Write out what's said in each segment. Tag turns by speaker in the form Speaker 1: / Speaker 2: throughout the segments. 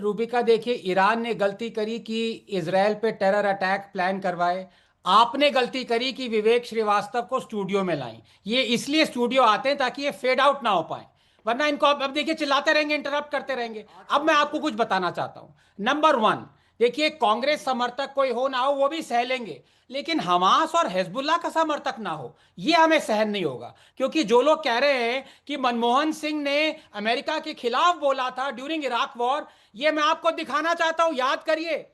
Speaker 1: रूबिका देखिए, ईरान ने गलती करी कि इजराइल पे टेरर अटैक प्लान करवाए। आपने गलती करी कि विवेक श्रीवास्तव को स्टूडियो में लाई। ये इसलिए स्टूडियो आते हैं ताकि ये फेड आउट ना हो पाए, वरना इनको अब देखिए चिल्लाते रहेंगे, इंटरप्ट करते रहेंगे। अब मैं आपको कुछ बताना चाहता हूं। नंबर वन, देखिए कांग्रेस समर्थक कोई हो ना हो वो भी सह लेंगे, लेकिन हमास और हिजबुल्लाह का समर्थक ना हो ये हमें सहन नहीं होगा। क्योंकि जो लोग कह रहे हैं कि मनमोहन सिंह ने अमेरिका के खिलाफ बोला था ड्यूरिंग इराक वॉर, ये मैं आपको दिखाना चाहता हूं, याद करिए।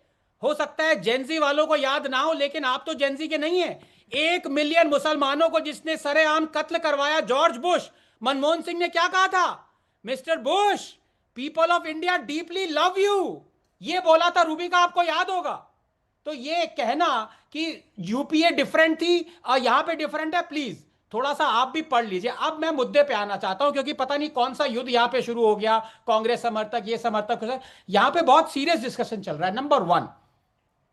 Speaker 1: हो सकता है जेंजी वालों को याद ना हो, लेकिन आप तो जेंजी के नहीं है। 1 मिलियन मुसलमानों को जिसने सरेआम कत्ल करवाया जॉर्ज बुश, मनमोहन सिंह ने क्या कहा था? Mister Bush, people of India deeply love you, ये बोला था। रूबी का आपको याद होगा। तो ये कहना कि यूपीए डिफरेंट थी और यहां पे डिफरेंट है, प्लीज थोड़ा सा आप भी पढ़ लीजिए। अब मैं मुद्दे पे आना चाहता हूं, क्योंकि पता नहीं कौन सा युद्ध यहां पे शुरू हो गया, कांग्रेस समर्थक ये समर्थक, यहां पे बहुत सीरियस डिस्कशन चल रहा है। नंबर वन,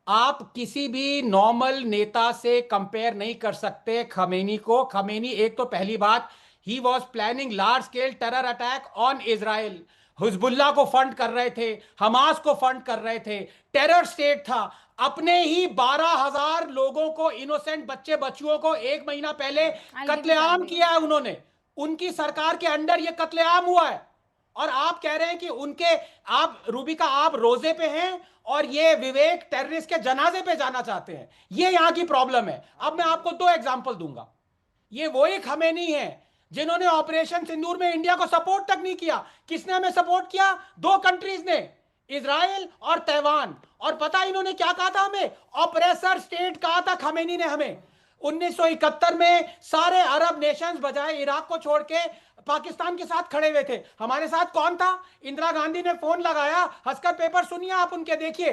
Speaker 1: आप किसी भी नॉर्मल नेता से कंपेयर नहीं कर सकते खमेनी को। खमेनी, एक तो पहली बात, he was planning large scale terror attack on Israel, Hezbollah को फंड कर रहे थे, हमास को फंड कर रहे थे, टेरर स्टेट था। अपने ही 12,000 लोगों को, इनोसेंट बच्चे बच्चियों को 1 महीना पहले कत्लेआम किया है उन्होंने। उनकी सरकार के अंडर यह कत्लेआम हुआ है, और आप कह रहे हैं कि उनके, आप रूबी का आप रोजे पे हैं और ये विवेक टेररिस्ट के जनाजे पे जाना चाहते हैं। ये यहां की प्रॉब्लम है। अब मैं आपको 2 एग्जांपल दूंगा। ये वही खमेनी है जिन्होंने ऑपरेशन सिंदूर में इंडिया को सपोर्ट तक नहीं किया। किसने हमें सपोर्ट किया? 2 कंट्रीज ने, इजराइल और तैवान। और पता इन्होंने क्या कहा था हमें? ऑपरेसर स्टेट कहा था खमेनी ने हमें। 1971 में सारे अरब नेशंस बजाय इराक को छोड़ के पाकिस्तान के साथ खड़े हुए थे। हमारे साथ कौन था? इंदिरा गांधी ने फोन लगाया, हंसकर पेपर सुनिए आप उनके, देखिए।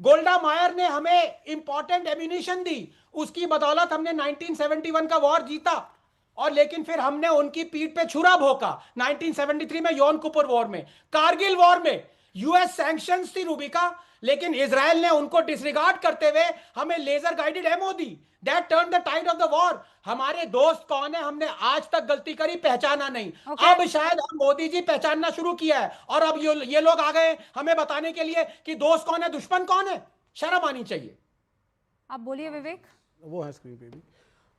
Speaker 1: गोल्डा मायर ने हमें इंपॉर्टेंट एम्यूनिशन दी, उसकी बदौलत हमने 1971 का वॉर जीता। और लेकिन फिर हमने उनकी पीठ पे छुरा भोंका 1973 में, यौन कुपुर वॉर में, कारगिल वॉर में। यूएस सैंक्शंस थी रूबिका, लेकिन इजराइल ने उनको डिसरिगार्ड करते हुए हमें लेजर गाइडेड एमओ दी। That turn the tide of the war. हमारे दोस्त कौन है? हमने आज तक गलती करी, पहचाना नहीं। अब शायद हम मोदी जी पहचानना शुरू किया है, और अब ये लोग आ गए हमें बताने के लिए कि दोस्त कौन है, दुश्मन कौन है। शर्म आनी चाहिए।
Speaker 2: आप बोलिए विवेक।
Speaker 3: वो है स्क्रीन पे भी।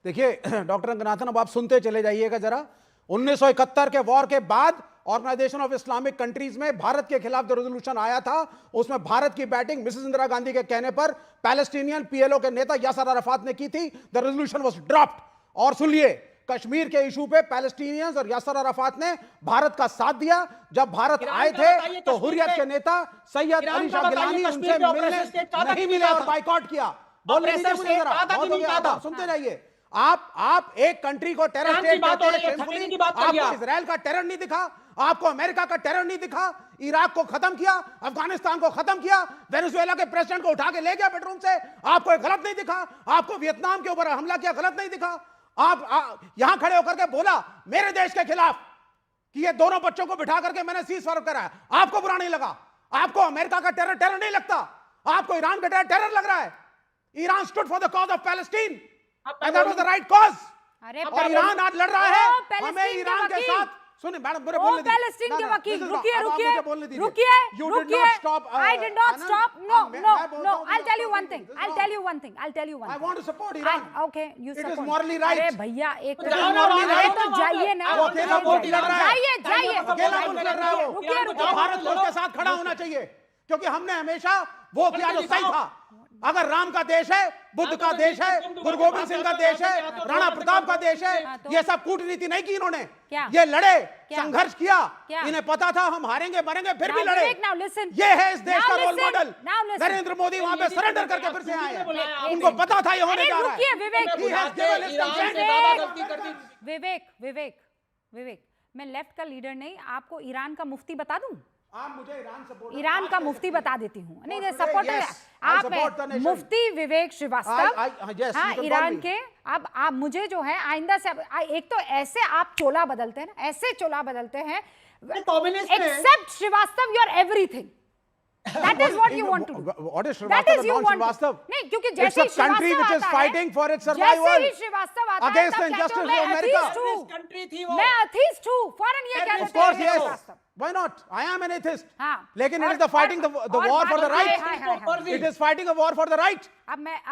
Speaker 3: देखिए डॉक्टर रंगनाथन, अब आप सुनते चले जाइएगा जरा। 1971 के वॉर के बाद ऑर्गेनाइजेशन ऑफ इस्लामिक कंट्रीज में भारत के खिलाफ जो रेजोल्यूशन आया था, उसमें भारत की बैटिंग मिसेस इंदिरा गांधी के कहने पर पैलेस्टीनियन पीएलओ के नेता यासर अराफात ने की थी। The resolution was dropped. और सुनिए, कश्मीर के इशू पे पैलेस्टीनियंस और यासर अराफात ने भारत का साथ दिया। जब भारत आए थे तो हुर्रियत के नेता सैयद अली शाह गिलानी उनसे मिलने नहीं मिले और बाइकॉट किया। बोलने दीजिए जरा, बहुत हो गया, सुनते रहिए। आप एक कंट्री को टेरर स्टेट कहते हैं, आपको इजराइल का टेरर नहीं दिखा, आपको अमेरिका का टेरर नहीं दिखा। इराक को खत्म किया, अफगानिस्तान को खत्म किया, वेनेजुएला के प्रेसिडेंट को उठा के ले गया बेडरूम से, आपको एक गलत नहीं दिखा। आपको वियतनाम के ऊपर हमला किया, गलत नहीं दिखा। आप यहां खड़े होकर के बोला मेरे देश के खिलाफ कि ये दोनों बच्चों को बिठा करके मैंने सीज फायर कराया, आपको बुरा नहीं लगा। आपको अमेरिका का टेरर टेरर नहीं लगता, आपको ईरान का टेरर टेरर लग रहा है। Iran stood for the cause of Palestine and that was the right cause। और ईरान आज लड़ रहा है, हमें ईरान के साथ, सुनिए मैडम, मेरे बोलने दीजिए।
Speaker 2: पैलेस्टीन के वकील, रुकिए
Speaker 3: You did not stop,
Speaker 2: I did not stop। No, I'll tell you one thing। I
Speaker 3: want to support Iran।
Speaker 2: Okay, you support।
Speaker 3: It is morally right।
Speaker 2: अरे भैया एक तो
Speaker 3: जाइए
Speaker 2: ना,
Speaker 3: वो अकेला मुल्क लड़ रहा है,
Speaker 2: जाइए
Speaker 3: अकेला मुल्क लड़ रहा है वो।
Speaker 2: रुकिए।
Speaker 3: भारत को उसके साथ खड़ा होना चाहिए, क्योंकि हमने हमेशा वो किया जो सही था। अगर राम का देश है, बुद्ध का देश है, गुरु गोविंद सिंह का देश है, राणा प्रताप का देश है, ये सब कूटनीति नहीं की इन्होंने। ये लड़े, संघर्ष किया, इन्हें पता था हम हारेंगे मरेंगे, फिर भी लड़े। ये है इस देश का रोल मॉडल। नरेंद्र मोदी वहां पे सरेंडर करके फिर से आए हैं, उनको पता था ये होने जा रहा है।
Speaker 2: विवेक, मैं लेफ्ट का लीडर नहीं, आपको ईरान का मुफ्ती बता दूं?
Speaker 3: आप मुझे
Speaker 2: ईरान का मुफ्ती बता देती हूँ। नहीं, सपोर्टर आप मुफ्ती विवेक श्रीवास्तव, हाँ ईरान के। अब आप मुझे जो है आइंदा से, एक तो ऐसे आप चोला बदलते हैं ना, ऐसे चोला बदलते हैं, except Srivastava you are everything. That is what you want to do।
Speaker 3: What is Srivastava and non-Srivastava?
Speaker 2: नहीं, क्योंकि जैसे ही
Speaker 3: country which is fighting for its survival against the injustice of America।
Speaker 2: मैं atheist हूँ, फौरन ये कह देते हैं।
Speaker 3: Of course, yes। Why not? I am an atheist.
Speaker 2: हाँ.
Speaker 3: लेकिन it
Speaker 2: और-
Speaker 3: is the fighting the
Speaker 2: और
Speaker 3: war for the
Speaker 2: बात-
Speaker 3: right.
Speaker 2: Hi, hi, hi.
Speaker 3: It is fighting a war for the right.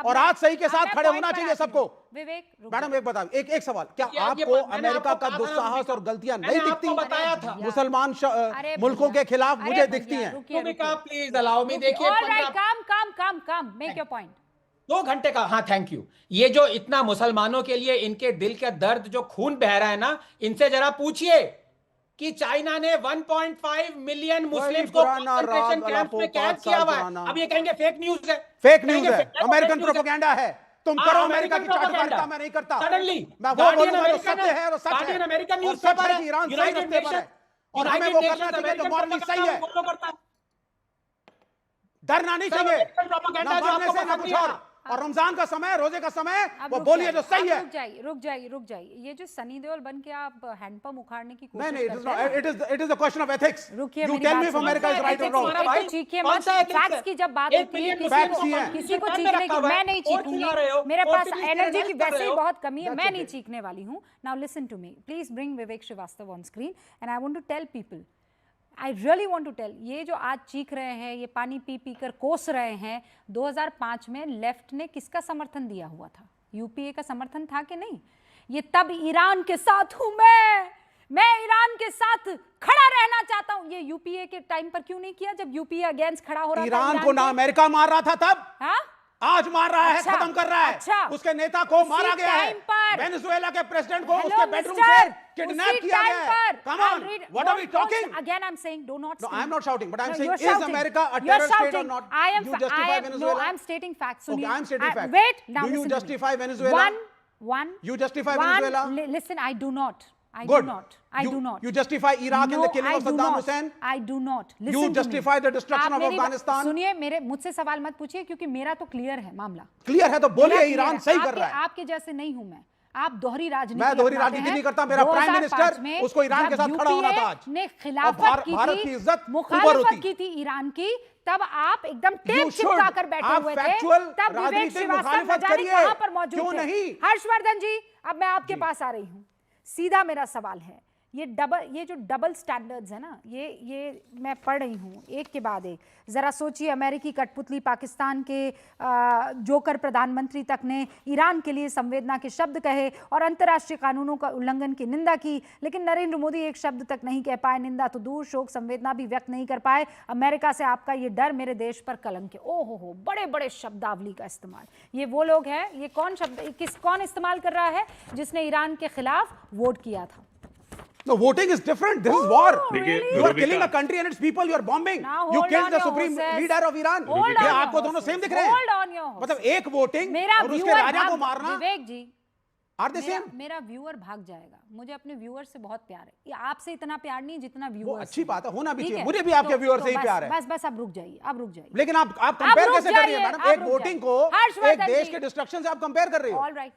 Speaker 3: और आज सही के साथ खड़े होना चाहिए सबको।
Speaker 2: विवेक रुक
Speaker 3: मैडम एक बताओ, एक सवाल, क्या
Speaker 1: ये
Speaker 3: आपको
Speaker 1: मैंने
Speaker 3: अमेरिका
Speaker 1: आपको
Speaker 3: का
Speaker 1: कहा था ना,
Speaker 3: दुस्साहस और गलतियां
Speaker 1: मैंने
Speaker 3: नहीं
Speaker 1: आपको
Speaker 3: दिखती?
Speaker 1: बताया था।
Speaker 3: मुसलमान
Speaker 2: अरे
Speaker 3: मुल्कों
Speaker 2: भैया,
Speaker 3: के खिलाफ
Speaker 2: अरे
Speaker 3: मुझे
Speaker 2: भैया,
Speaker 3: दिखती हैं।
Speaker 2: रुकिए, रुकिए।
Speaker 1: प्लीज अलाउ मी, देखिए
Speaker 2: All right,
Speaker 1: 15
Speaker 2: come, make your point.
Speaker 1: 2 घंटे का, हाँ थैंक यू। ये जो इतना मुसलमानों के लिए इनके दिल का दर्द जो खून बह रहा है ना, इनसे जरा पूछिए कि चाइना ने 1.5 मिलियन मुस्लिम्स को कंसंट्रेशन कैंप में कैद किया हुआ है। अब ये कहेंगे फेक न्यूज है,
Speaker 3: फेक न्यूज है, अमेरिकन प्रोपेगेंडा है। तुम करो अमेरिका की
Speaker 1: अमेरिकन
Speaker 3: चाटुकारिता, मैं नहीं करता।
Speaker 1: सडनली
Speaker 3: मैं वो बोलूंगा जो सत्य है वो सच है।
Speaker 1: गार्डियन अमेरिकन
Speaker 3: और
Speaker 1: न्यूज
Speaker 3: सच है कि ईरान सही नुस्खे पर है और हमें वो करना चाहिए जो मॉरली सही है। डरना नहीं चाहिए, ना मरने से ना कुछ और रमजान का समय, रोजे का समय, वो बोलिए जो सही है।
Speaker 2: रुक जाइए। ये जो सनी देओल बन के आप हैंडपंप उखाड़ने की कोशिश
Speaker 3: नहीं,
Speaker 2: करते हैं,
Speaker 3: it is a question of ethics.
Speaker 2: रुकिए,
Speaker 3: You
Speaker 2: मेरी
Speaker 3: tell
Speaker 2: बात
Speaker 3: me if
Speaker 2: सुनिए।
Speaker 3: America is right or wrong.
Speaker 2: एक तो चीखिए मत, फैक्ट्स की जब बात होती है किसी को चीखने की, मैं नहीं चीखूंगी, मेरे पास एनर्जी की वैसे ही बहुत कमी है, मैं नहीं चीखने वाली हूँ। Now listen to me, please bring Vivek Srivastava on screen and I want to tell people, I really want to tell, ये जो आज चीख रहे हैं, ये पानी पी पी कर कोस रहे हैं, 2005 में लेफ्ट ने किसका समर्थन दिया हुआ था? यूपीए का समर्थन था कि नहीं? ये तब ईरान के साथ हूं मैं ईरान के साथ खड़ा रहना चाहता हूं, ये यूपीए के टाइम पर क्यों नहीं किया जब यूपीए अगेंस्ट खड़ा हो रहा था?
Speaker 3: ईरान को ना अमेरिका मार रहा था तब,
Speaker 2: हाँ?
Speaker 3: आज मार रहा है,
Speaker 2: अच्छा,
Speaker 3: खत्म कर रहा है।
Speaker 2: अच्छा,
Speaker 3: उसके नेता को मारा गया है,
Speaker 2: टाइम पर,
Speaker 3: वेनेजुएला के प्रेसिडेंट को
Speaker 2: Hello,
Speaker 3: उसके बेडरूम
Speaker 2: mister,
Speaker 3: से किडनैप किया गया है। Come on, what are we talking?
Speaker 2: Again, I'm saying, do not.
Speaker 3: No, I'm not shouting, but I'm
Speaker 2: No,
Speaker 3: saying,
Speaker 2: you're
Speaker 3: is
Speaker 2: shouting.
Speaker 3: America a
Speaker 2: You're
Speaker 3: terror state or
Speaker 2: shouting.
Speaker 3: not?
Speaker 2: I am.
Speaker 3: You justify Venezuela?
Speaker 2: No, I'm stating facts.
Speaker 3: Okay, I'm stating facts.
Speaker 2: Wait, now
Speaker 3: do you
Speaker 2: listen to me.
Speaker 3: justify Venezuela?
Speaker 2: One.
Speaker 3: You justify
Speaker 2: one,
Speaker 3: Venezuela?
Speaker 2: Listen, I do not. I
Speaker 3: Good.
Speaker 2: do not. I
Speaker 3: You-
Speaker 2: do not.
Speaker 3: You justify Iraq in the killing
Speaker 2: I
Speaker 3: of
Speaker 2: do
Speaker 3: Saddam
Speaker 2: not.
Speaker 3: Hussein?
Speaker 2: I do not. Listen
Speaker 3: You
Speaker 2: to me.
Speaker 3: justify the destruction
Speaker 2: आप
Speaker 3: of
Speaker 2: मेरी
Speaker 3: Afghanistan?
Speaker 2: सुनिए, मेरे मुझसे सवाल मत पूछिए क्योंकि मेरा तो क्लियर है मामला।
Speaker 3: क्लियर है तो बोलिए,
Speaker 2: मेरा
Speaker 3: ईरान
Speaker 2: clear
Speaker 3: सही
Speaker 2: है।
Speaker 3: कर रहा है।
Speaker 2: आपके जैसे नहीं हूं मैं, आप दोहरी राजनीति
Speaker 3: मैं दोहरी
Speaker 2: अपनाते
Speaker 3: राजनीति
Speaker 2: हैं।
Speaker 3: नहीं करता, मेरा प्राइम
Speaker 2: 2005
Speaker 3: मिनिस्टर
Speaker 2: में
Speaker 3: उसको ईरान के
Speaker 2: जब
Speaker 3: साथ खड़ा होना था आज।
Speaker 2: ने
Speaker 3: और
Speaker 2: खिलाफत की
Speaker 3: भारत
Speaker 2: थी,
Speaker 3: की इज्जत ऊपर
Speaker 2: मुखालफत
Speaker 3: होती।
Speaker 2: की थी ईरान की, तब आप एकदम टेप
Speaker 3: You should.
Speaker 2: चिपका कर बैठे
Speaker 3: आप
Speaker 2: हुए थे।
Speaker 3: factual
Speaker 2: तब विवेक
Speaker 3: राजनीतिक
Speaker 2: श्रीवास्तव
Speaker 3: मुखालफत
Speaker 2: न जाने
Speaker 3: करिए।
Speaker 2: कहां पर मौजूद
Speaker 3: क्यों
Speaker 2: थे।
Speaker 3: नहीं?
Speaker 2: हर्षवर्धन जी, अब मैं आपके पास आ रही हूं। सीधा मेरा सवाल है, ये जो डबल स्टैंडर्ड्स है ना, ये मैं पढ़ रही हूँ एक के बाद एक। ज़रा सोचिए, अमेरिकी कठपुतली पाकिस्तान के जोकर प्रधानमंत्री तक ने ईरान के लिए संवेदना के शब्द कहे और अंतर्राष्ट्रीय कानूनों का उल्लंघन की निंदा की, लेकिन नरेंद्र मोदी एक शब्द तक नहीं कह पाए, निंदा तो दूर, शोक संवेदना भी व्यक्त नहीं कर पाए। अमेरिका से आपका ये डर मेरे देश पर कलंक है। ओहो हो, बड़े बड़े शब्दावली का इस्तेमाल। ये वो लोग हैं, ये कौन इस्तेमाल कर रहा है जिसने ईरान के खिलाफ वोट किया था?
Speaker 3: No, voting is different. This is war.
Speaker 2: really?
Speaker 3: You are killing a country and its people. You are bombing.
Speaker 2: Now,
Speaker 3: You
Speaker 2: hold
Speaker 3: killed
Speaker 2: on
Speaker 3: the
Speaker 2: your
Speaker 3: supreme
Speaker 2: horses.
Speaker 3: leader of Iran.
Speaker 2: Hold on
Speaker 3: ये
Speaker 2: your
Speaker 3: आपको दोनों
Speaker 2: horses.
Speaker 3: Same दिख रहे
Speaker 2: Hold
Speaker 3: हैं?
Speaker 2: on your horses.
Speaker 3: मतलब एक voting
Speaker 2: मेरा
Speaker 3: और उसके
Speaker 2: व्यूअर
Speaker 3: राजा को
Speaker 2: भाग,
Speaker 3: मारना,
Speaker 2: विवेक जी,
Speaker 3: are they same?
Speaker 2: मेरा व्यूअर भाग जाएगा। मुझे अपने व्यूअर से बहुत प्यार है। ये आपसे इतना प्यार नहीं जितना
Speaker 3: वो
Speaker 2: व्यूअर।
Speaker 3: अच्छी बात है, होना भी
Speaker 2: ठीक
Speaker 3: चाहिए।
Speaker 2: है?
Speaker 3: मुझे भी आपके व्यूअर से ही प्यार है।
Speaker 2: बस आप रुक जाइए।
Speaker 3: लेकिन आप कंपेयर
Speaker 2: रुक
Speaker 3: कैसे कर रही
Speaker 2: जाइए,
Speaker 3: हैं मैडम?
Speaker 2: आप
Speaker 3: एक
Speaker 2: रुक
Speaker 3: वोटिंग
Speaker 2: जाइए।
Speaker 3: को एक
Speaker 2: हर्षवर्धन
Speaker 3: देश
Speaker 2: जी।
Speaker 3: के डिस्ट्रक्शन से आप कंपेयर कर रही हो।
Speaker 2: All right,